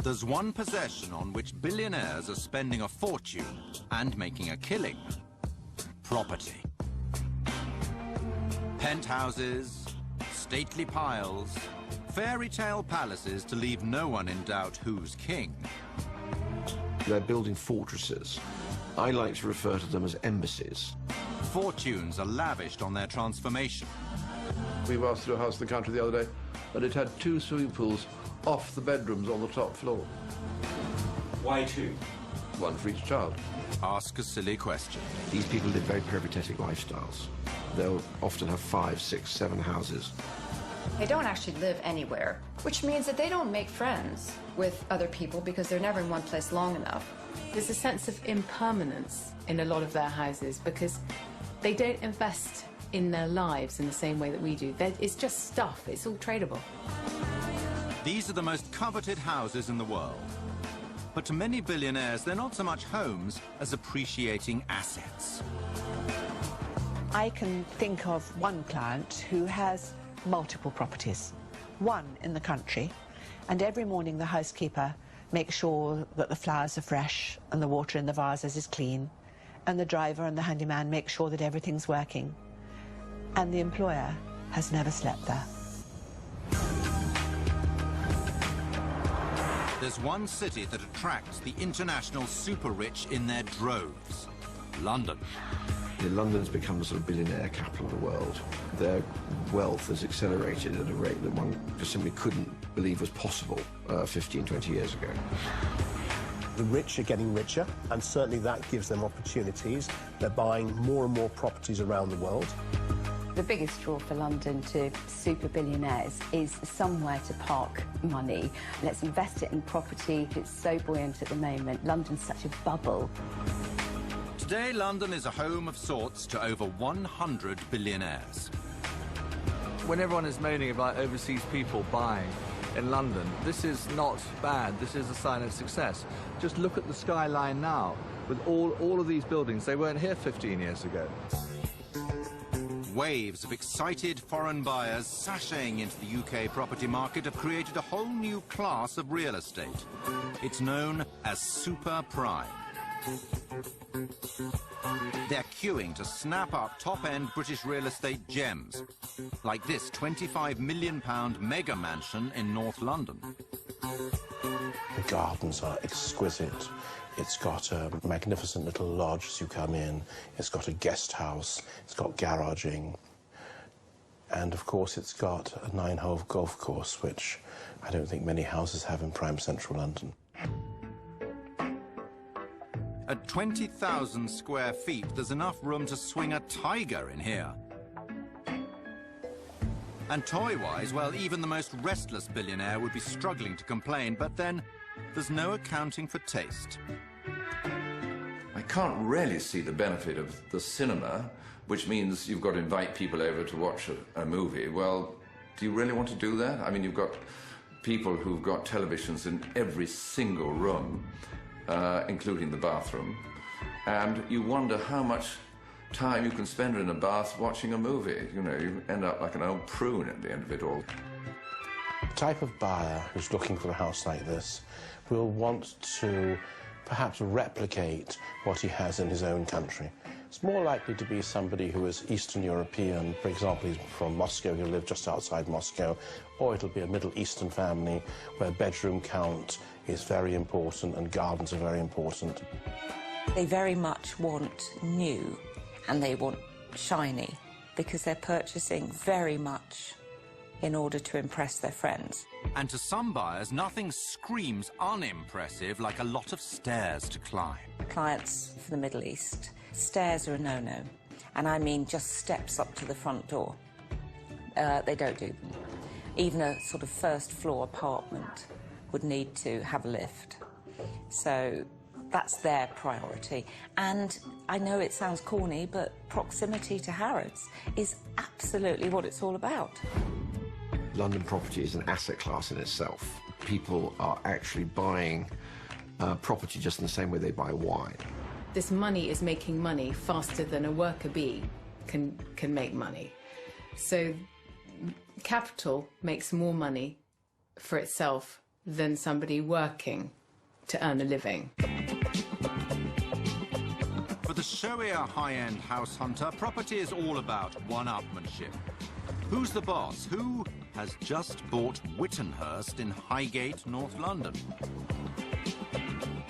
There's one possession on which billionaires are spending a fortune and making a killing. Property. Penthouses, stately piles, fairy tale palaces to leave no one in doubt who's king. They're building fortresses. I like to refer to them as embassies. Fortunes are lavished on their transformation. We passed through a house in the country the other day, and it had 2 swimming pools off the bedrooms on the top floor. Why 2? 1 for each child. Ask a silly question. These people live very peripatetic lifestyles. They'll often have 5, 6, 7 houses. They don't actually live anywhere, which means that they don't make friends with other people because they're never in one place long enough. There's a sense of impermanence in a lot of their houses because they don't invest in their lives in the same way that we do. It's just stuff. It's all tradable. These are the most coveted houses in the world. But to many billionaires, they're not so much homes as appreciating assets. I can think of one client who has multiple properties, one in the country, and every morning the housekeeper makes sure that the flowers are fresh and the water in the vases is clean, and the driver and the handyman make sure that everything's working. And the employer has never slept there. There's one city that attracts the international super-rich in their droves. London. London's become the sort of billionaire capital of the world. Their wealth has accelerated at a rate that one just simply couldn't believe was possible 15, 20 years ago. The rich are getting richer, and certainly that gives them opportunities. They're buying more and more properties around the world. The biggest draw for London to super billionaires is somewhere to park money. Let's invest it in property. It's so buoyant at the moment. London's such a bubble. Today, London is a home of sorts to over 100 billionaires. When everyone is moaning about overseas people buying in London, this is not bad. This is a sign of success. Just look at the skyline now. With all of these buildings, they weren't here 15 years ago. Waves of excited foreign buyers sashaying into the UK property market have created a whole new class of real estate. It's known as super prime. They're queuing to snap up top-end British real estate gems, like this £25 million mega mansion in North London. The gardens are exquisite. It's got a magnificent little lodge as you come in. It's got a guest house. It's got garaging. And, of course, it's got a 9-hole golf course, which I don't think many houses have in prime central London. At 20,000 square feet, there's enough room to swing a tiger in here. And toy-wise, well, even the most restless billionaire would be struggling to complain, but then there's no accounting for taste. I can't really see the benefit of the cinema, which means you've got to invite people over to watch a movie. Well, do you really want to do that? I mean, you've got people who've got televisions in every single room, including the bathroom, and you wonder how much time you can spend in a bath watching a movie. You know, you end up like an old prune at the end of it all. The type of buyer who's looking for a house like this will want to perhaps replicate what he has in his own country. It's more likely to be somebody who is Eastern European, for example, he's from Moscow, he'll live just outside Moscow, or it'll be a Middle Eastern family where bedroom count is very important and gardens are very important. They very much want new and they want shiny because they're purchasing very much in order to impress their friends. And to some buyers, nothing screams unimpressive like a lot of stairs to climb. Clients for the Middle East, stairs are a no-no. And I mean just steps up to the front door. They don't do them. Even a sort of first-floor apartment would need to have a lift. So that's their priority. And I know it sounds corny, but proximity to Harrods is absolutely what it's all about. London property is an asset class in itself. People are actually buying property just in the same way they buy wine. This money is making money faster than a worker bee can make money. So capital makes more money for itself than somebody working to earn a living. For the showier high-end house hunter, property is all about one-upmanship. Who's the boss? Who has just bought Wittenhurst in Highgate, North London?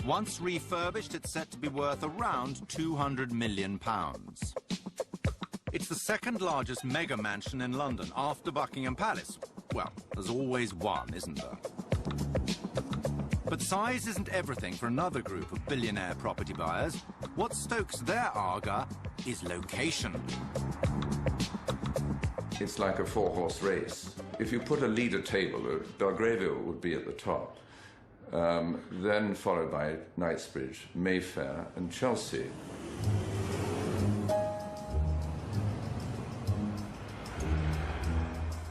Once refurbished, it's set to be worth around £200 million. It's the second largest mega mansion in London, after Buckingham Palace. Well, there's always one, isn't there? But size isn't everything for another group of billionaire property buyers. What stokes their ardour is location. It's like a four-horse race. If you put a leader table, Belgravia would be at the top, then followed by Knightsbridge, Mayfair and Chelsea.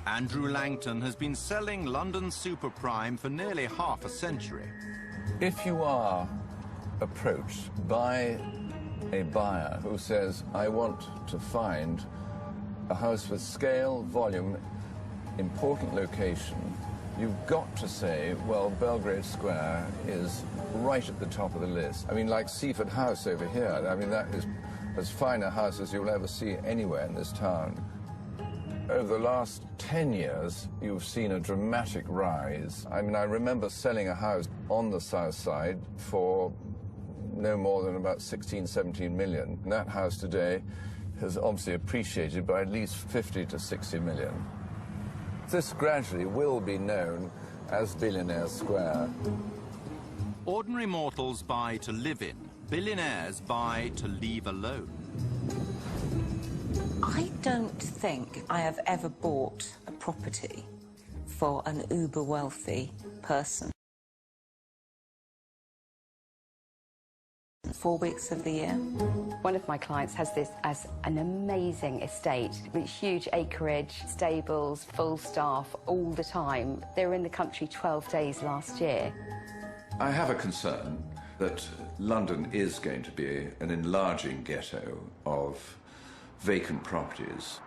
Andrew Langton has been selling London super prime for nearly half a century. If you are approached by a buyer who says, I want to find a house with scale, volume, important location, you've got to say, well, Belgrave Square is right at the top of the list. I mean, like Seaford House over here, I mean, that is as fine a house as you'll ever see anywhere in this town. Over the last 10 years, you've seen a dramatic rise. I mean, I remember selling a house on the south side for no more than about 16, 17 million. And that house today has obviously appreciated by at least 50 to 60 million. This gradually will be known as Billionaire Square. Ordinary mortals buy to live in. Billionaires buy to leave alone. I don't think I have ever bought a property for an uber-wealthy person. 4 weeks of the year. One of my clients has this as an amazing estate with huge acreage, stables, full staff all the time. They were in the country 12 days last year. I have a concern that London is going to be an enlarging ghetto of vacant properties.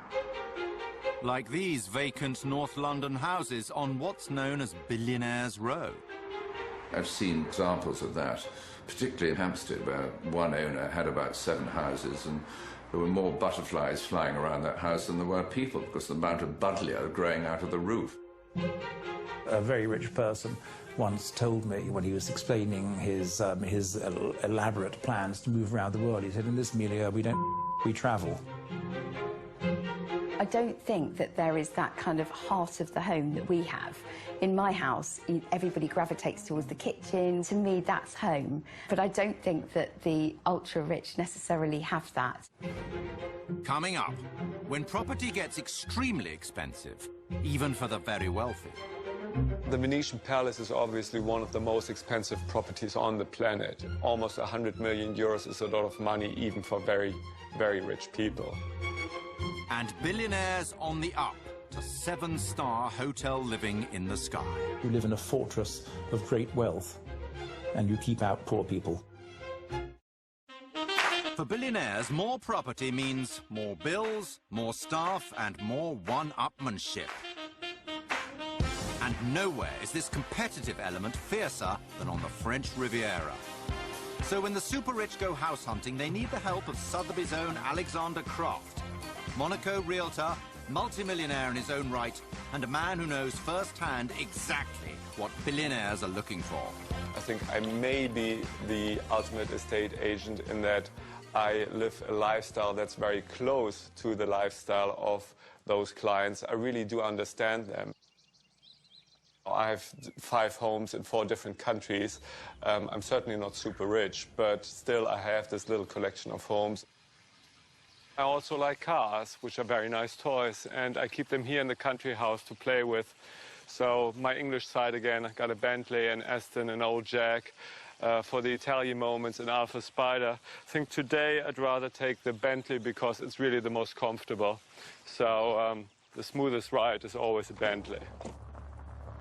Like these vacant North London houses on what's known as Billionaires Row. I've seen examples of that, particularly in Hampstead, where one owner had about 7 houses, and there were more butterflies flying around that house than there were people, because the amount of buddleia growing out of the roof. A very rich person once told me, when he was explaining his elaborate plans to move around the world, he said, in this milieu, we travel. I don't think that there is that kind of heart of the home that we have. In my house, everybody gravitates towards the kitchen. To me, that's home. But I don't think that the ultra-rich necessarily have that. Coming up, when property gets extremely expensive, even for the very wealthy. The Venetian Palace is obviously one of the most expensive properties on the planet. Almost 100 million euros is a lot of money, even for very, very rich people. And billionaires on the up to 7-star hotel living in the sky. You live in a fortress of great wealth, and you keep out poor people. For billionaires, more property means more bills, more staff, and more one-upmanship. And nowhere is this competitive element fiercer than on the French Riviera. So when the super-rich go house hunting, they need the help of Sotheby's own Alexander Croft, Monaco realtor, multimillionaire in his own right, and a man who knows firsthand exactly what billionaires are looking for. I think I may be the ultimate estate agent in that I live a lifestyle that's very close to the lifestyle of those clients. I really do understand them. I have 5 homes in 4 different countries. I'm certainly not super rich, but still I have this little collection of homes. I also like cars, which are very nice toys, and I keep them here in the country house to play with. So my English side again, I got a Bentley, an Aston, an old Jag. For the Italian moments, an Alfa Spider. I think today I'd rather take the Bentley because it's really the most comfortable. So the smoothest ride is always a Bentley.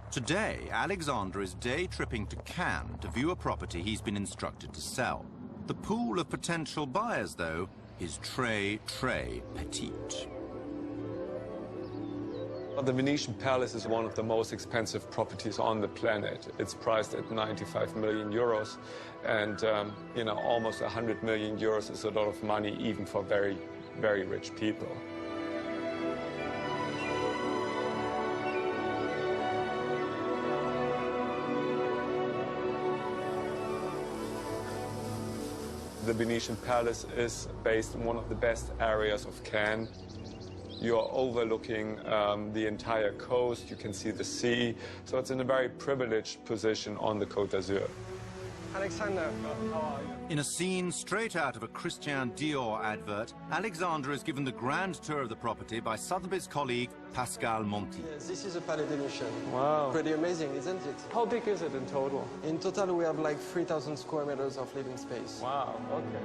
Today, Alexander is day tripping to Cannes to view a property he's been instructed to sell. The pool of potential buyers, though, is très, très petite. The Venetian Palace is one of the most expensive properties on the planet. It's priced at 95 million euros, and you know, almost 100 million euros is a lot of money even for very, very rich people. The Venetian Palace is based in one of the best areas of Cannes. You're overlooking the entire coast, you can see the sea, so it's in a very privileged position on the Côte d'Azur. Alexander, how are you? In a scene straight out of a Christian Dior advert, Alexandra is given the grand tour of the property by Sotheby's colleague Pascal Monti. Yes, this is a Palais des Nations. Wow. Pretty amazing, isn't it? How big is it in total? In total, we have like 3,000 square meters of living space. Wow, okay.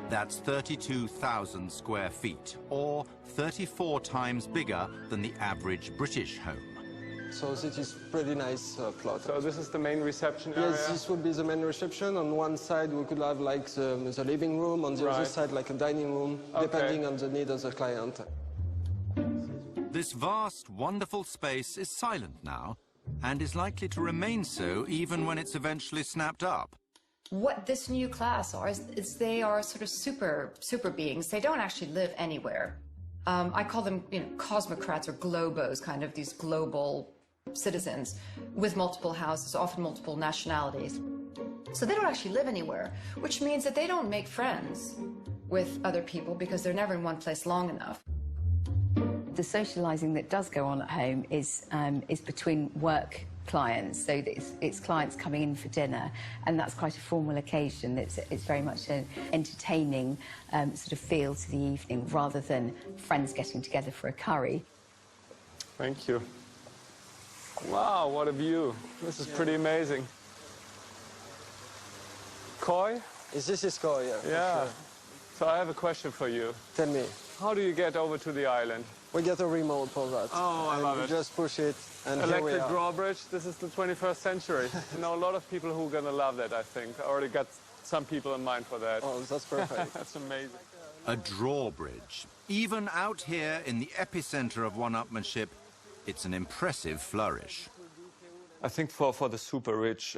That's 32,000 square feet, or 34 times bigger than the average British home. So this is pretty nice plot. So this is the main reception area? Yes, this would be the main reception. On one side, we could have like the living room. On the other side, like a dining room, depending on the need of the client. This vast, wonderful space is silent now, and is likely to remain so even when it's eventually snapped up. What this new class are is they are sort of super beings. They don't actually live anywhere. I call them, you know, cosmocrats or globos, kind of these global citizens with multiple houses, often multiple nationalities. So they don't actually live anywhere, which means that they don't make friends with other people because they're never in one place long enough. The socialising that does go on at home is between work clients, so it's clients coming in for dinner, and that's quite a formal occasion. It's very much an entertaining sort of feel to the evening, rather than friends getting together for a curry. Thank you. Wow, what a view. This is pretty amazing. Koi? This is Koi, yeah. Yeah. Sure. So I have a question for you. Tell me. How do you get over to the island? We get a remote for that. Oh, I love it. Just push it, and here we Electric are. drawbridge, this is the 21st century. You know, a lot of people who are going to love that, I think. I already got some people in mind for that. Oh, that's perfect. That's amazing. A drawbridge. Even out here in the epicenter of one-upmanship, it's an impressive flourish. I think for the super rich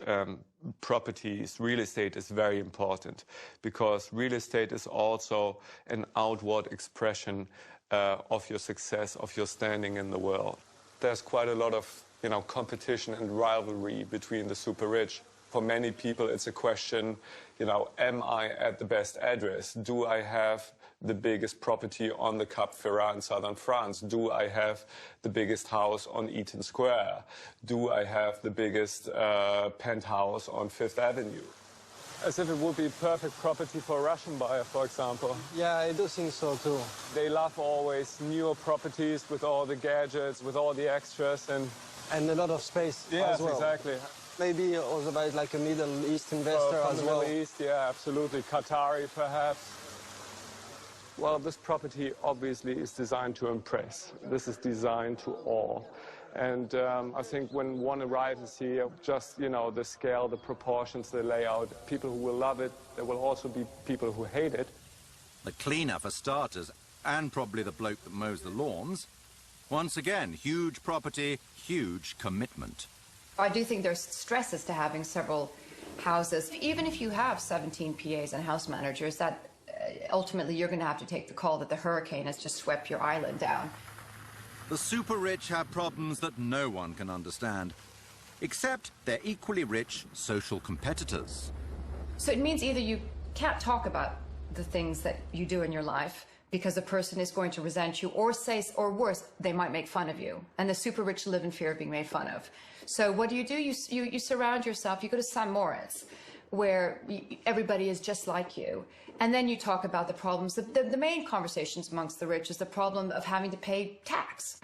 properties, real estate is very important, because real estate is also an outward expression of your success, of your standing in the world. There's quite a lot of, you know, competition and rivalry between the super rich. For many people, it's a question, you know, am I at the best address? Do I have the biggest property on the Cap Ferrat in southern France? Do I have the biggest house on Eaton Square? Do I have the biggest penthouse on Fifth Avenue? As if it would be perfect property for a Russian buyer, for example. Yeah, I do think so too. They love always newer properties with all the gadgets, with all the extras, and a lot of space as well. Yes, exactly. Maybe also by like a Middle East investor from as the well. Middle East, yeah, absolutely. Qatari, perhaps. Well, this property obviously is designed to impress. This is designed to awe. And I think when one arrives here, just, you know, the scale, the proportions, the layout, people who will love it, there will also be people who hate it. The cleaner for starters, and probably the bloke that mows the lawns. Once again, huge property, huge commitment. I do think there's stresses to having several houses. Even if you have 17 PAs and house managers, that ultimately you're going to have to take the call that the hurricane has just swept your island down. The super rich have problems that no one can understand, except they're equally rich social competitors. So it means either you can't talk about the things that you do in your life because a person is going to resent you, or say, or worse, they might make fun of you. And the super rich live in fear of being made fun of. So what do? You surround yourself, you go to St. Moritz, where everybody is just like you. And then you talk about the problems. The main conversations amongst the rich is the problem of having to pay tax.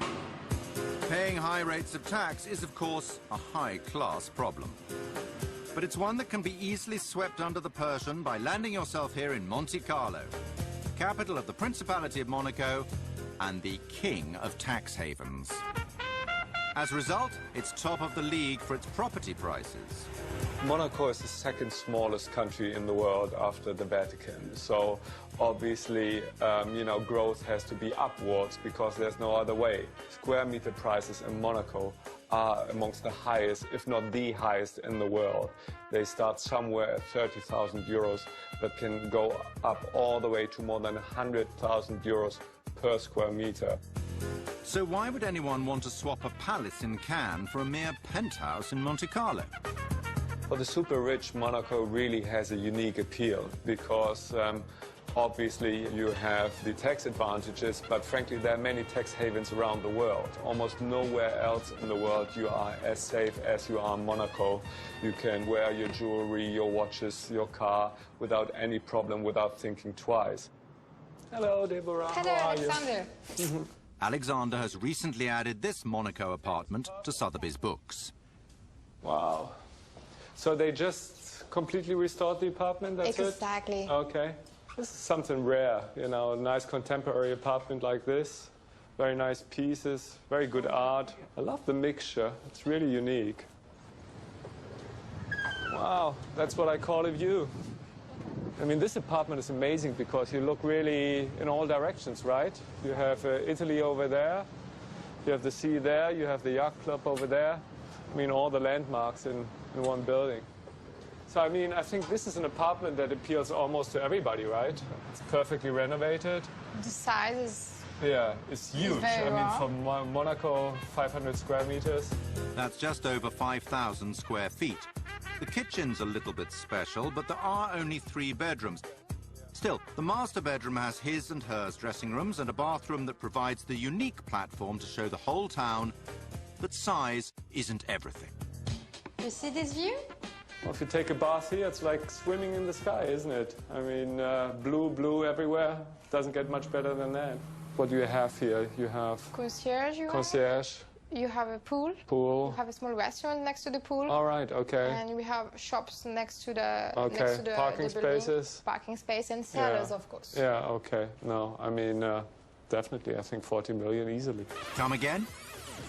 Paying high rates of tax is, of course, a high-class problem. But it's one that can be easily swept under the Persian by landing yourself here in Monte Carlo, capital of the Principality of Monaco and the king of tax havens. As a result, it's top of the league for its property prices. Monaco is the second smallest country in the world after the Vatican. So obviously, you know, growth has to be upwards because there's no other way. Square meter prices in Monaco are amongst the highest, if not the highest in the world. They start somewhere at 30,000 euros, but can go up all the way to more than 100,000 euros per square meter. So why would anyone want to swap a palace in Cannes for a mere penthouse in Monte Carlo? For the super rich, Monaco really has a unique appeal because obviously you have the tax advantages, but frankly there are many tax havens around the world. Almost nowhere else in the world you are as safe as you are in Monaco. You can wear your jewelry, your watches, your car without any problem, without thinking twice. Hello, Deborah. Hello, How are Alexander. you? Alexander has recently added this Monaco apartment to Sotheby's books. Wow. So they just completely restored the apartment, that's it? Exactly. Okay. This is something rare, you know, a nice contemporary apartment like this. Very nice pieces, very good art. I love the mixture. It's really unique. Wow, that's what I call a view. I mean, this apartment is amazing because you look really in all directions, right? You have Italy over there, you have the sea there, you have the yacht club over there. I mean, all the landmarks in one building. So, I mean, I think this is an apartment that appeals almost to everybody, right? It's perfectly renovated. The size is... Yeah, it's huge. very I mean, raw. from Monaco, 500 square meters. That's just over 5,000 square feet. The kitchen's a little bit special, but there are only 3 bedrooms. Still, the master bedroom has his and hers dressing rooms and a bathroom that provides the unique platform to show the whole town that size isn't everything. You see this view? Well, if you take a bath here, it's like swimming in the sky, isn't it? I mean, blue everywhere. Doesn't get much better than that. What do you have here? You have Concierge, concierge, You have a pool. pool. You have a small restaurant next to the pool. All right, okay. And we have shops next to the Okay, next to the parking the building. spaces. Parking space and cellars, Yeah. of course. Yeah, okay. No, I mean, definitely, I think 40 million easily. Come again?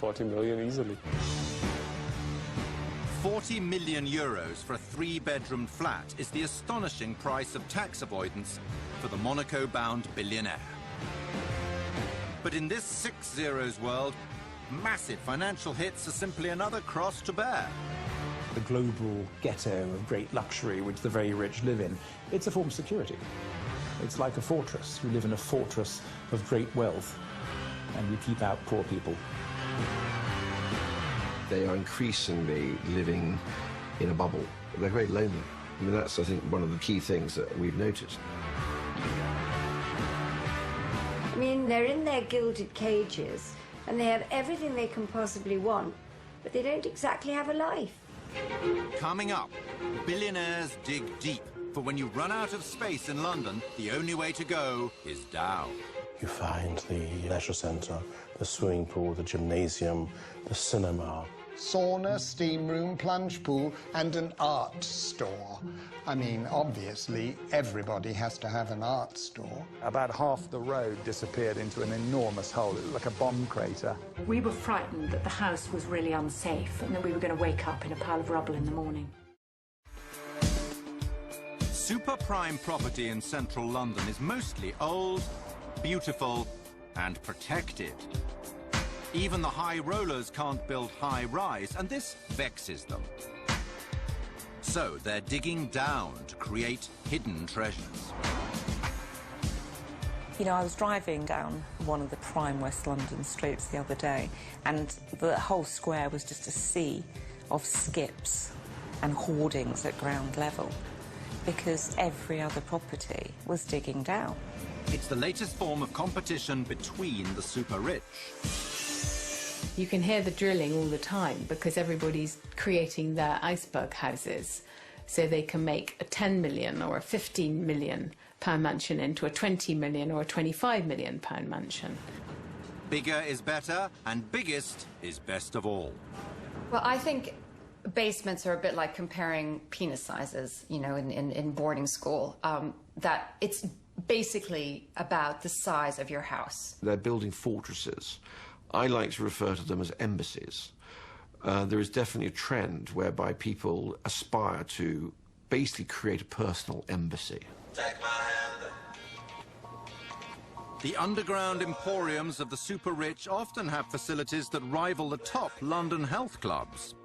40 million easily. 40 million euros for a 3-bedroom flat is the astonishing price of tax avoidance for the Monaco-bound billionaire. But in this 6 zeros world, massive financial hits are simply another cross to bear. The global ghetto of great luxury which the very rich live in, it's a form of security. It's like a fortress. You live in a fortress of great wealth, and you keep out poor people. They are increasingly living in a bubble. They're very lonely. I mean, that's, I think, one of the key things that we've noticed. I mean, they're in their gilded cages, and they have everything they can possibly want, but they don't exactly have a life. Coming up, billionaires dig deep, for when you run out of space in London, the only way to go is down. You find the leisure centre, the swimming pool, the gymnasium, the cinema. Sauna, steam room, plunge pool, and an art store. I mean, obviously, everybody has to have an art store. About half the road disappeared into an enormous hole. It looked like a bomb crater. We were frightened that the house was really unsafe and that we were going to wake up in a pile of rubble in the morning. Super prime property in central London is mostly old, beautiful, and protected. Even the high rollers can't build high-rise, and this vexes them. So they're digging down to create hidden treasures. You know, I was driving down one of the prime West London streets the other day, and the whole square was just a sea of skips and hoardings at ground level, because every other property was digging down. It's the latest form of competition between the super rich. You can hear the drilling all the time because everybody's creating their iceberg houses so they can make a 10 million or a 15 million pound mansion into a 20 million or a 25 million pound mansion. Bigger is better, and biggest is best of all. Well, I think basements are a bit like comparing penis sizes, you know, in boarding school. That it's basically about the size of your house. They're building fortresses. I like to refer to them as embassies. There is definitely a trend whereby people aspire to basically create a personal embassy. The underground emporiums of the super-rich often have facilities that rival the top London health clubs.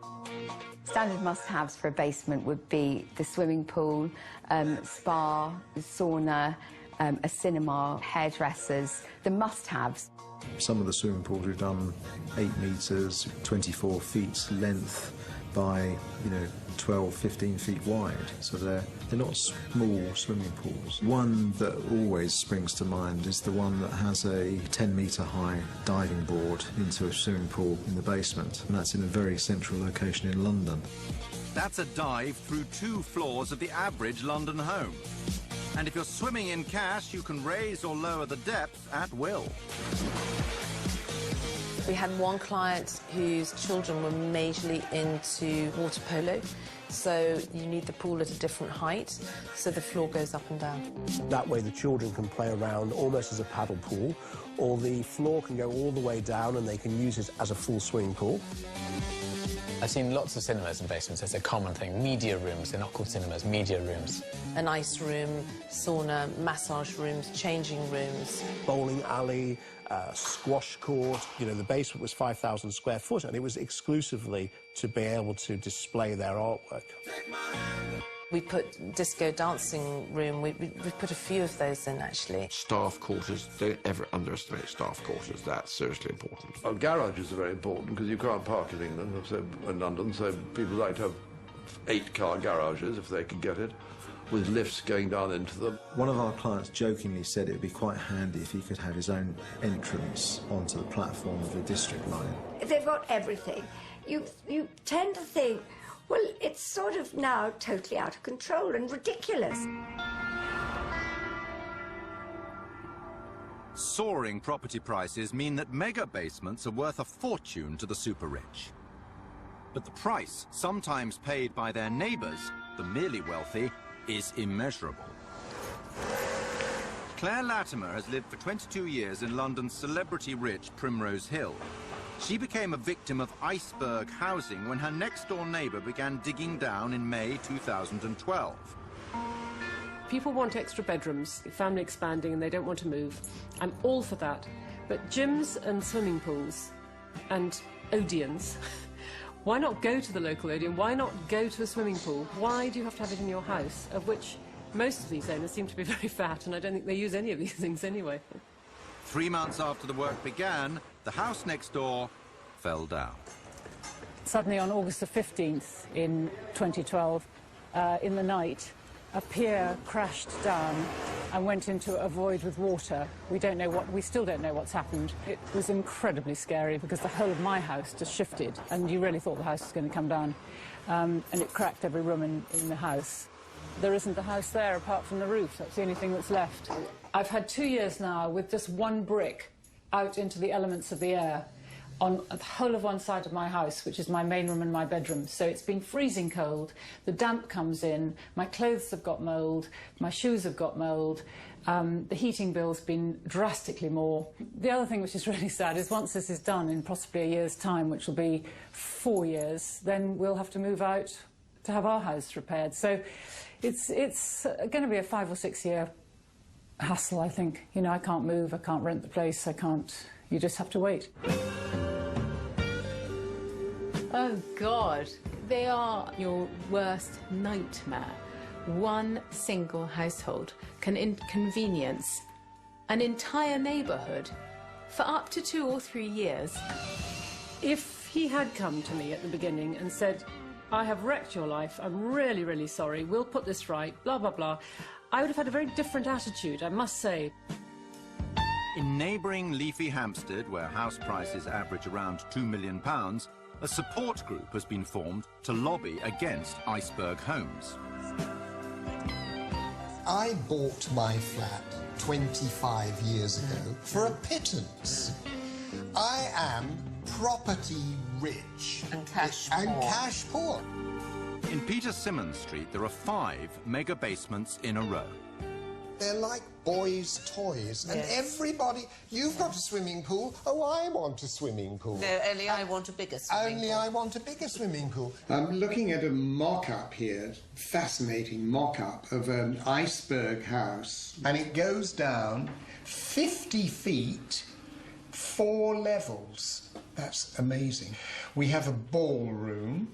Standard must-haves for a basement would be the swimming pool, spa, sauna, a cinema, hairdressers, the must-haves. Some of the swimming pools we've done 8 metres, 24 feet length by, 12, 15 feet wide. So they're not small swimming pools. One that always springs to mind is the one that has a 10-metre high diving board into a swimming pool in the basement, and that's in a very central location in London. That's a dive through 2 floors of the average London home. And if you're swimming in cash, you can raise or lower the depth at will. We had one client whose children were majorly into water polo, so you need the pool at a different height, so the floor goes up and down. That way the children can play around almost as a paddle pool, or the floor can go all the way down and they can use it as a full swimming pool. I've seen lots of cinemas in basements. It's a common thing. Media rooms, they're not called cinemas, media rooms. An ice room, sauna, massage rooms, changing rooms. Bowling alley, squash court. The basement was 5,000 square foot, and it was exclusively to be able to display their artwork. We put disco dancing room. We put a few of those in, actually. Staff quarters, don't ever underestimate staff quarters. That's seriously important. Well, garages are very important because you can't park in England, in London, so people like to have 8-car garages if they can get it, with lifts going down into them. One of our clients jokingly said it would be quite handy if he could have his own entrance onto the platform of the district line. They've got everything. You tend to think, well, it's sort of now totally out of control and ridiculous. Soaring property prices mean that mega basements are worth a fortune to the super-rich. But the price, sometimes paid by their neighbours, the merely wealthy, is immeasurable. Claire Latimer has lived for 22 years in London's celebrity-rich Primrose Hill. She became a victim of iceberg housing when her next-door neighbour began digging down in May 2012. People want extra bedrooms, family expanding, and they don't want to move. I'm all for that. But gyms and swimming pools and Odeons, why not go to the local Odeon? Why not go to a swimming pool? Why do you have to have it in your house, of which most of these owners seem to be very fat, and I don't think they use any of these things anyway. 3 months after the work began, the house next door fell down. Suddenly on August the 15th in 2012, in the night, a pier crashed down and went into a void with water. We still don't know what's happened. It was incredibly scary because the whole of my house just shifted and you really thought the house was going to come down. And it cracked every room in the house. There isn't a house there apart from the roof. That's the only thing that's left. I've had 2 years now with just one brick out into the elements of the air on the whole of one side of my house, which is my main room and my bedroom. So it's been freezing cold, the damp comes in, my clothes have got mould, my shoes have got mould, the heating bill's been drastically more. The other thing which is really sad is once this is done in possibly a year's time, which will be 4 years, then we'll have to move out to have our house repaired. So it's going to be a 5 or 6 year hassle, I think. I can't move, I can't rent the place, you just have to wait. Oh, God. They are your worst nightmare. One single household can inconvenience an entire neighbourhood for up to 2 or 3 years. If he had come to me at the beginning and said, I have wrecked your life, I'm really, really sorry, we'll put this right, blah, blah, blah, I would have had a very different attitude, I must say. In neighbouring leafy Hampstead, where house prices average around £2 million, a support group has been formed to lobby against iceberg homes. I bought my flat 25 years ago for a pittance. I am property rich and cash poor. In Peter Symonds Street, there are 5 mega basements in a row. They're like boys' toys, and Yes. everybody... You've got a swimming pool. Oh, I want a swimming pool. No, only I want a bigger swimming Only pool. I want a bigger swimming pool. I'm looking at a mock-up here, fascinating mock-up of an iceberg house, and it goes down 50 feet, 4 levels. That's amazing. We have a ballroom,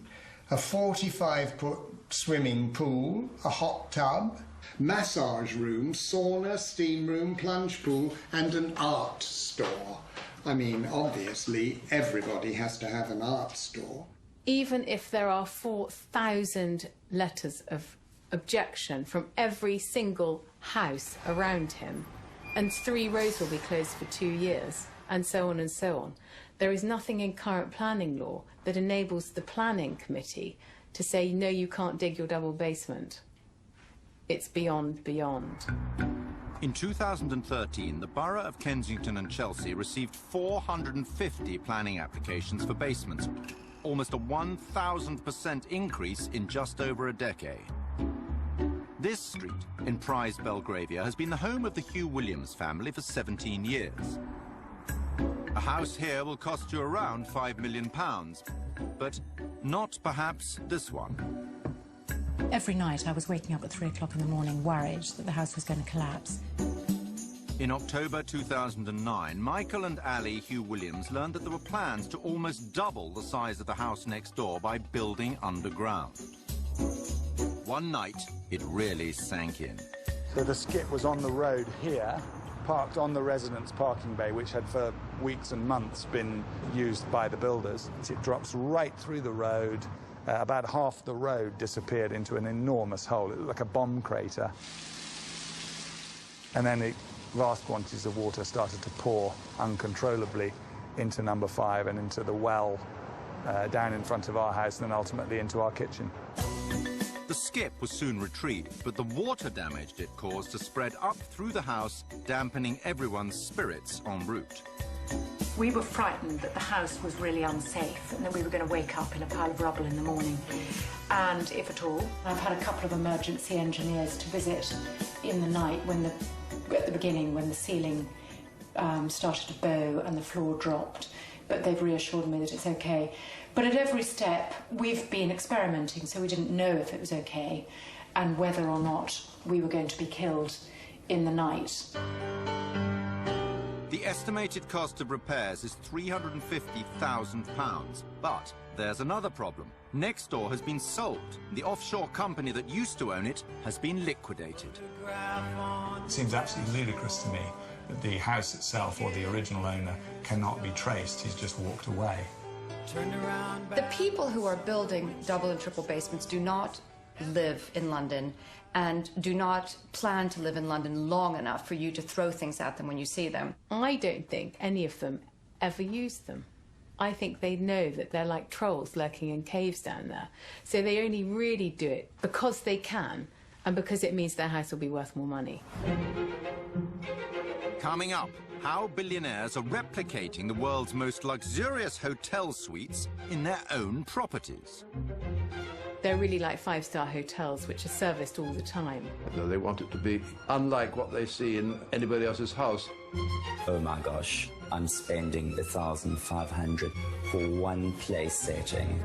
a 45-foot swimming pool, a hot tub, massage room, sauna, steam room, plunge pool, and an art store. I mean, obviously, everybody has to have an art store. Even if there are 4,000 letters of objection from every single house around him, and 3 roads will be closed for 2 years, and so on and so on, there is nothing in current planning law that enables the planning committee to say, no, you can't dig your double basement. It's beyond. In 2013, the Borough of Kensington and Chelsea received 450 planning applications for basements, almost a 1,000% increase in just over a decade. This street in Prize, Belgravia, has been the home of the Hugh Williams family for 17 years. A house here will cost you around £5 million, but not perhaps this one. Every night I was waking up at 3 o'clock in the morning worried that the house was going to collapse. In October 2009, Michael and Ali Hugh Williams learned that there were plans to almost double the size of the house next door by building underground. One night, it really sank in. So the skip was on the road here, parked on the residence parking bay, which had for weeks and months been used by the builders. It drops right through the road. About half the road disappeared into an enormous hole. It looked like a bomb crater. And then vast quantities of water started to pour uncontrollably into number 5 and into the well down in front of our house and then ultimately into our kitchen. The skip was soon retrieved, but the water damage it caused to spread up through the house, dampening everyone's spirits en route. We were frightened that the house was really unsafe and that we were going to wake up in a pile of rubble in the morning. And if at all, I've had a couple of emergency engineers to visit in the night at the beginning when the ceiling started to bow and the floor dropped. But they've reassured me that it's okay. But at every step, we've been experimenting, so we didn't know if it was okay and whether or not we were going to be killed in the night. The estimated cost of repairs is £350,000. But there's another problem. Nextdoor has been sold. The offshore company that used to own it has been liquidated. It seems absolutely ludicrous to me that the house itself or the original owner cannot be traced. He's just walked away. The people who are building double and triple basements do not live in London and do not plan to live in London long enough for you to throw things at them when you see them. I don't think any of them ever use them. I think they know that they're like trolls lurking in caves down there. So they only really do it because they can and because it means their house will be worth more money. Coming up, how billionaires are replicating the world's most luxurious hotel suites in their own properties. They're really like 5-star hotels, which are serviced all the time. No, they want it to be unlike what they see in anybody else's house. Oh my gosh, I'm spending £1,500 for one place setting.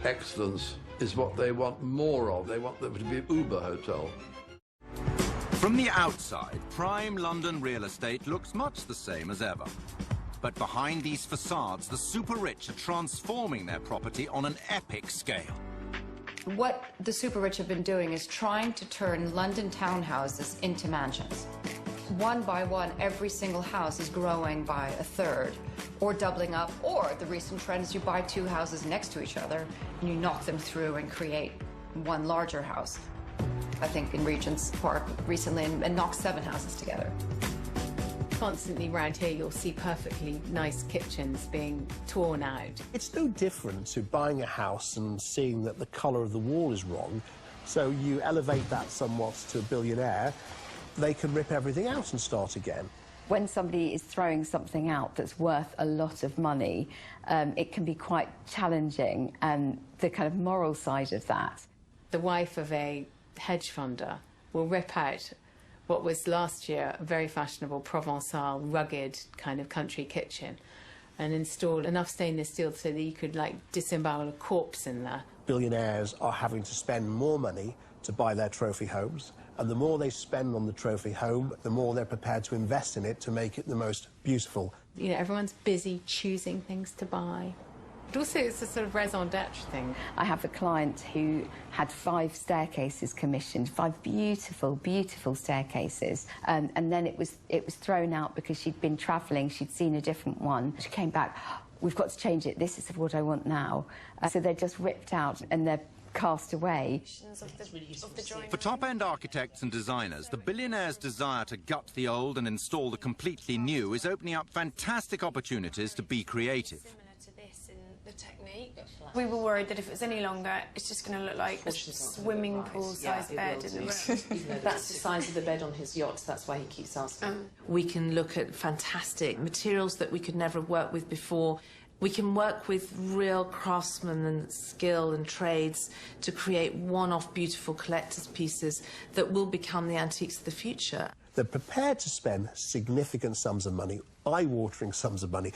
Excellence is what they want more of. They want them to be an Uber hotel. From the outside, prime London real estate looks much the same as ever. But behind these facades, the super-rich are transforming their property on an epic scale. What the super-rich have been doing is trying to turn London townhouses into mansions. One by one, every single house is growing by a third, or doubling up, or the recent trend is you buy 2 houses next to each other, and you knock them through and create one larger house. I think in Regent's Park recently, and knocked 7 houses together. Constantly round here you'll see perfectly nice kitchens being torn out. It's no different to buying a house and seeing that the colour of the wall is wrong, so you elevate that somewhat to a billionaire, they can rip everything out and start again. When somebody is throwing something out that's worth a lot of money, it can be quite challenging, and the kind of moral side of that. The wife of a hedge funder will rip out what was last year a very fashionable Provençal, rugged kind of country kitchen and install enough stainless steel so that you could, like, disembowel a corpse in there. Billionaires are having to spend more money to buy their trophy homes, And the more they spend on the trophy home, the more they're prepared to invest in it to make it the most beautiful. You know, everyone's busy choosing things to buy. But also, it's a sort of raison d'etre thing. I have a client who had 5 staircases commissioned, 5 beautiful, beautiful staircases, and then it was thrown out because she'd been travelling, she'd seen a different one. She came back, we've got to change it, this is what I want now. So they're just ripped out and they're cast away. For top-end architects and designers, the Billionaire's desire to gut the old and install the completely new is opening up fantastic opportunities to be creative. The technique. We were worried that if it was any longer, it's just going to look like a swimming pool-sized bed in the room. That's the size of the bed on his yacht, that's why he keeps asking. We can look at fantastic materials that we could never have worked with before. We can work with real craftsmen and skill and trades to create one-off beautiful collector's pieces that will become the antiques of the future. They're prepared to spend significant sums of money, eye-watering sums of money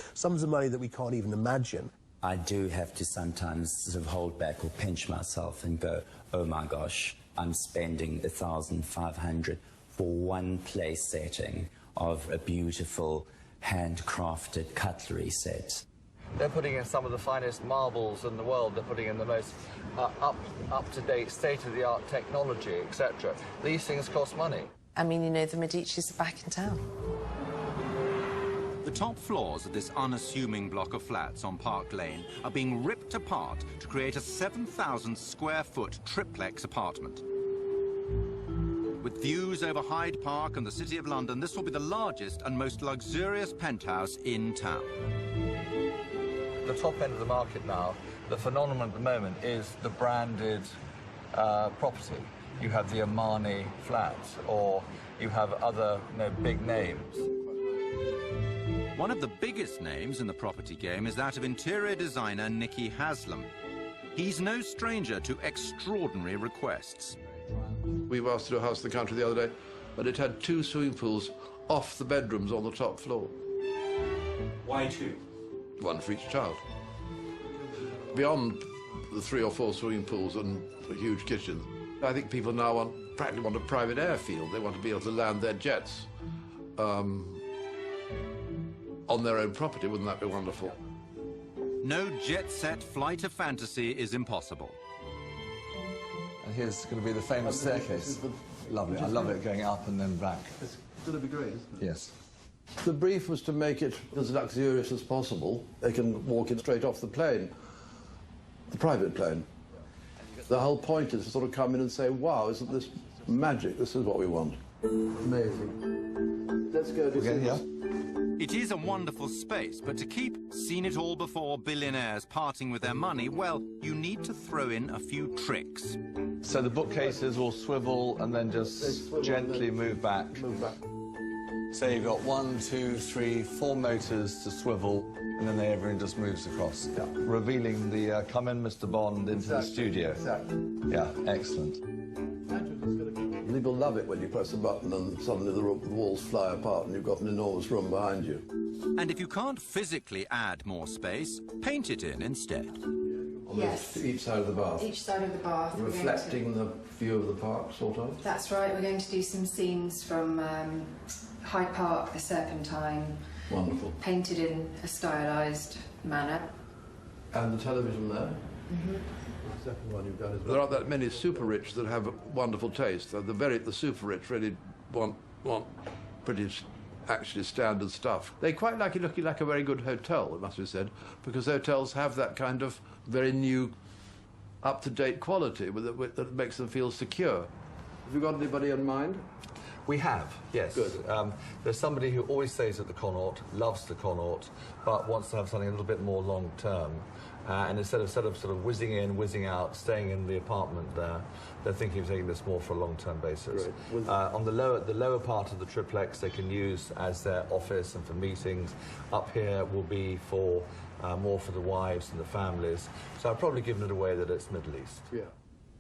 that we can't even imagine. I do have to sometimes sort of hold back or pinch myself and go, oh my gosh, I'm spending 1,500 for one place setting of a beautiful handcrafted cutlery set. They're putting in some of the finest marbles in the world. They're putting in the most up-to-date, state-of-the-art technology, etc. These things cost money. I mean, you know, the Medicis are back in town. The top floors of this unassuming block of flats on Park Lane are being ripped apart to create a 7,000-square-foot triplex apartment. With views over Hyde Park and the City of London, this will be the largest and most luxurious penthouse in town. The top end of the market now, the phenomenon at the moment is the branded property. You have the Armani flats, or you have other, big names. One of the biggest names in the property game is that of interior designer Nicky Haslam. He's no stranger to extraordinary requests. We were asked to do a house in the country the other day, but it had 2 swimming pools off the bedrooms on the top floor. Why 2? 1 for each child. Beyond the 3 or 4 swimming pools and a huge kitchen, I think people now practically want a private airfield. They want to be able to land their jets on their own property. Wouldn't that be wonderful? No jet-set flight of fantasy is impossible. And here's going to be the famous staircase. Lovely. I love it going up and then back. It's going to be great, isn't it? Yes. The brief was to make it as luxurious as possible. They can walk in straight off the plane, the private plane. The whole point is to sort of come in and say, wow, isn't this magic? This is what we want. Amazing. Let's go to see this. It is a wonderful space, but to keep seen it all before billionaires parting with their money, well, you need to throw in a few tricks. So the bookcases will swivel and then just gently move back. Move back. So you've got 1, 2, 3, 4 motors to swivel, and then everything just moves across, revealing the come in, Mr. Bond, into the studio. Exactly. Yeah, excellent. People love it when you press a button and suddenly the walls fly apart and you've got an enormous room behind you. And if you can't physically add more space, paint it in instead. Yes. Each side of the bath. Each side of the bath. Reflecting the view of the park, sort of. That's right. We're going to do some scenes from Hyde Park, the Serpentine. Wonderful. Painted in a stylised manner. And the television there? Mm-hmm. The second one you've done is... There aren't that many super rich that have wonderful taste. The super rich really want pretty actually standard stuff. They quite like it looking like a very good hotel, it must be said, because hotels have that kind of very new, up-to-date quality that makes them feel secure. Have you got anybody in mind? We have, yes. Good. There's somebody who always stays at the Connaught, loves the Connaught, but wants to have something a little bit more long-term. And instead of sort of whizzing in, whizzing out, staying in the apartment there, they're thinking of taking this more for a long-term basis. On the lower part of the triplex, they can use as their office and for meetings. Up here will be for more for the wives and the families. So I've probably given it away that it's Middle East. Yeah.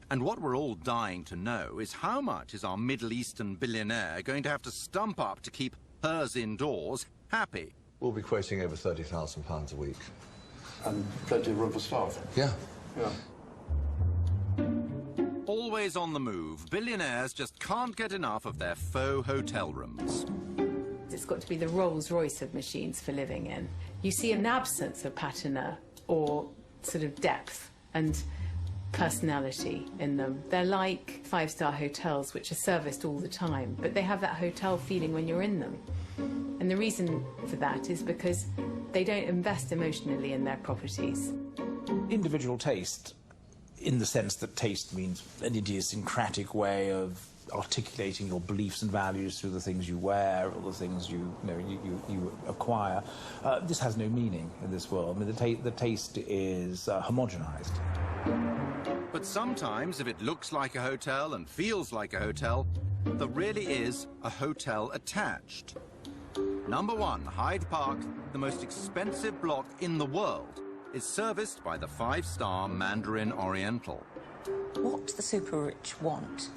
And what we're all dying to know is how much is our Middle Eastern billionaire going to have to stump up to keep hers indoors happy? We'll be quoting over £30,000 a week. And plenty of room for staff. Yeah. Yeah. Always always on the move, billionaires just can't get enough of their faux hotel rooms. It's got to be the Rolls-Royce of machines for living in. You see an absence of patina or sort of depth and personality in them. They're like five-star hotels, which are serviced all the time, but they have that hotel feeling when you're in them. And the reason for that is because they don't invest emotionally in their properties. Individual taste, in the sense that taste means an idiosyncratic way of articulating your beliefs and values through the things you wear or the things you acquire. This has no meaning in this world. I mean, the taste is homogenized. But sometimes, if it looks like a hotel and feels like a hotel, there really is a hotel attached. Number 1, Hyde Park, the most expensive block in the world, is serviced by the 5-star Mandarin Oriental. What the super rich want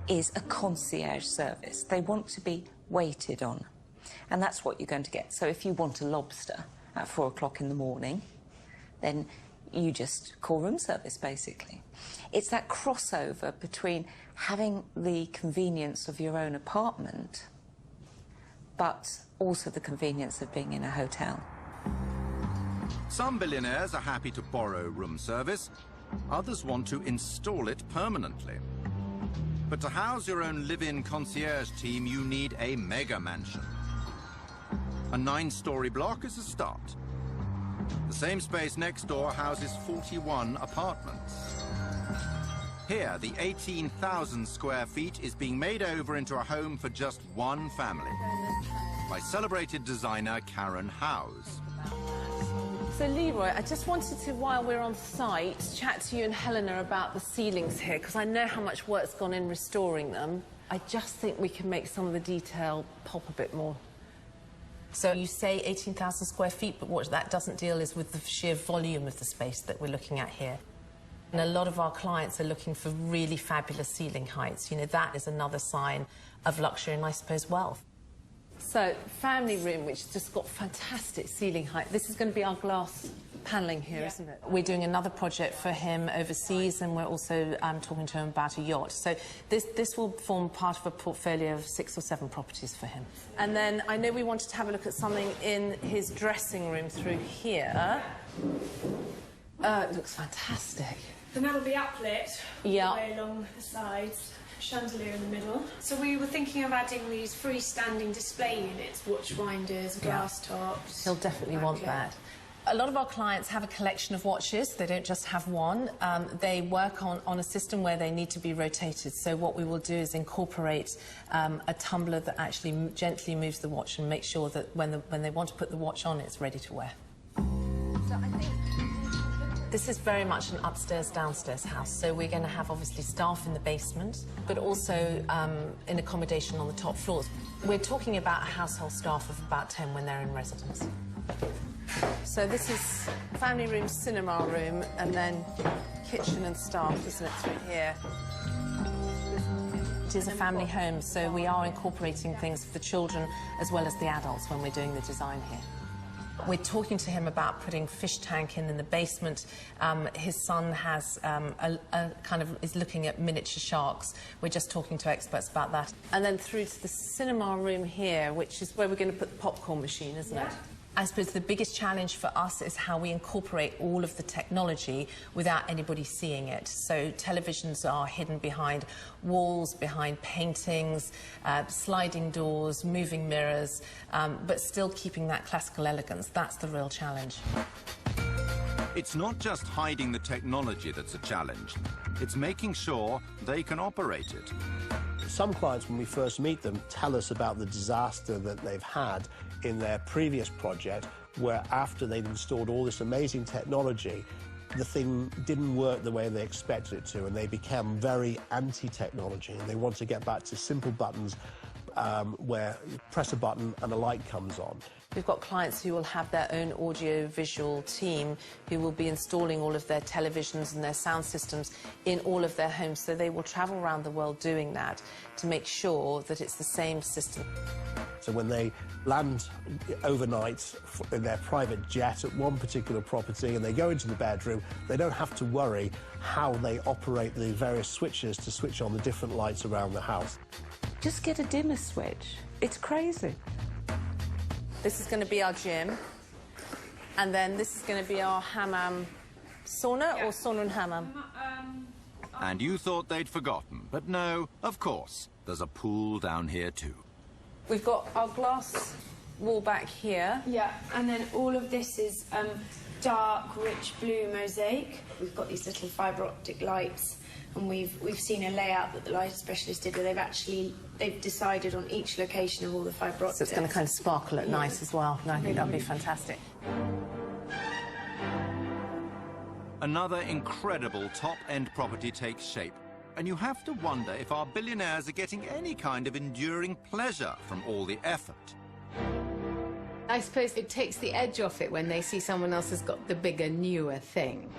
is a concierge service. They want to be waited on, and that's what you're going to get. So if you want a lobster at 4 o'clock in the morning, then you just call room service, basically. It's that crossover between having the convenience of your own apartment, but also the convenience of being in a hotel. Some billionaires are happy to borrow room service. Others want to install it permanently. But to house your own live-in concierge team, you need a mega mansion. A 9-story block is a start. The same space next door houses 41 apartments. Here, the 18,000 square feet is being made over into a home for just one family by celebrated designer Karen Howes. So, Leroy, I just wanted to, while we're on site, chat to you and Helena about the ceilings here, because I know how much work's gone in restoring them. I just think we can make some of the detail pop a bit more. So you say 18,000 square feet, but what that doesn't deal is with the sheer volume of the space that we're looking at here. And a lot of our clients are looking for really fabulous ceiling heights. You know, that is another sign of luxury and, I suppose, wealth. So, family room, which has just got fantastic ceiling height. This is going to be our glass panelling here, isn't it? We're doing another project for him overseas, and we're also talking to him about a yacht. So this will form part of a portfolio of 6 or 7 properties for him. And then I know we wanted to have a look at something in his dressing room through here. It looks fantastic. And that'll be uplit all the way along the sides. Chandelier in the middle. So we were thinking of adding these freestanding display units, watch winders, glass tops. He'll definitely want that. A lot of our clients have a collection of watches. They don't just have one. They work on a system where they need to be rotated. So what we will do is incorporate a tumbler that actually gently moves the watch and make sure that when they want to put the watch on, it's ready to wear. So I think this is very much an upstairs-downstairs house, so we're going to have, obviously, staff in the basement, but also in accommodation on the top floors. We're talking about a household staff of about 10 when they're in residence. So this is family room, cinema room, and then kitchen and staff, isn't it, through here? It is a family home, so we are incorporating things for the children as well as the adults when we're doing the design here. We're talking to him about putting fish tank in the basement. His son has is looking at miniature sharks. We're just talking to experts about that. And then through to the cinema room here, which is where we're going to put the popcorn machine, isn't it? I suppose the biggest challenge for us is how we incorporate all of the technology without anybody seeing it. So televisions are hidden behind walls, behind paintings, sliding doors, moving mirrors, but still keeping that classical elegance. That's the real challenge. It's not just hiding the technology that's a challenge. It's making sure they can operate it. Some clients, when we first meet them, tell us about the disaster that they've had in their previous project, where after they'd installed all this amazing technology, the thing didn't work the way they expected it to, and they became very anti-technology, and they want to get back to simple buttons where you press a button and a light comes on. We've got clients who will have their own audio-visual team who will be installing all of their televisions and their sound systems in all of their homes, so they will travel around the world doing that to make sure that it's the same system. So when they land overnight in their private jet at one particular property and they go into the bedroom, they don't have to worry how they operate the various switches to switch on the different lights around the house. Just get a dimmer switch. It's crazy. This is going to be our gym, and then this is going to be our hammam sauna, or sauna and hammam. And you thought they'd forgotten, but no, of course, there's a pool down here too. We've got our glass wall back here. Yeah, and then all of this is dark, rich blue mosaic. We've got these little fibre optic lights, and we've seen a layout that the light specialist did where they've decided on each location of all the fibre optics. So it's going to kind of sparkle at night as well, and I think that'll be fantastic. Another incredible top-end property takes shape, and you have to wonder if our billionaires are getting any kind of enduring pleasure from all the effort. I suppose it takes the edge off it when they see someone else has got the bigger, newer thing.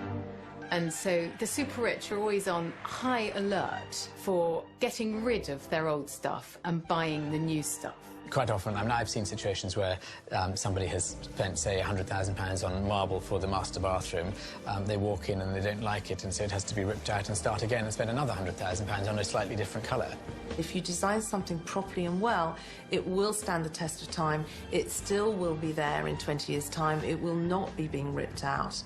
And so the super rich are always on high alert for getting rid of their old stuff and buying the new stuff. Quite often, I've seen situations where somebody has spent, say, £100,000 on marble for the master bathroom. They walk in and they don't like it, and so it has to be ripped out and start again and spend another £100,000 on a slightly different colour. If you design something properly and well, it will stand the test of time. It still will be there in 20 years' time. It will not be being ripped out.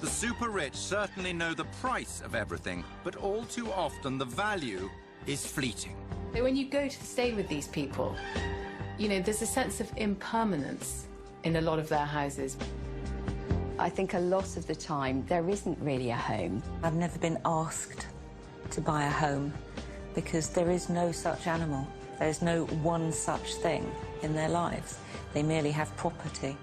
The super rich certainly know the price of everything, but all too often the value is fleeting. So when you go to stay with these people, you know, there's a sense of impermanence in a lot of their houses. I think a lot of the time there isn't really a home. I've never been asked to buy a home because there is no such animal. There's no one such thing in their lives. They merely have property.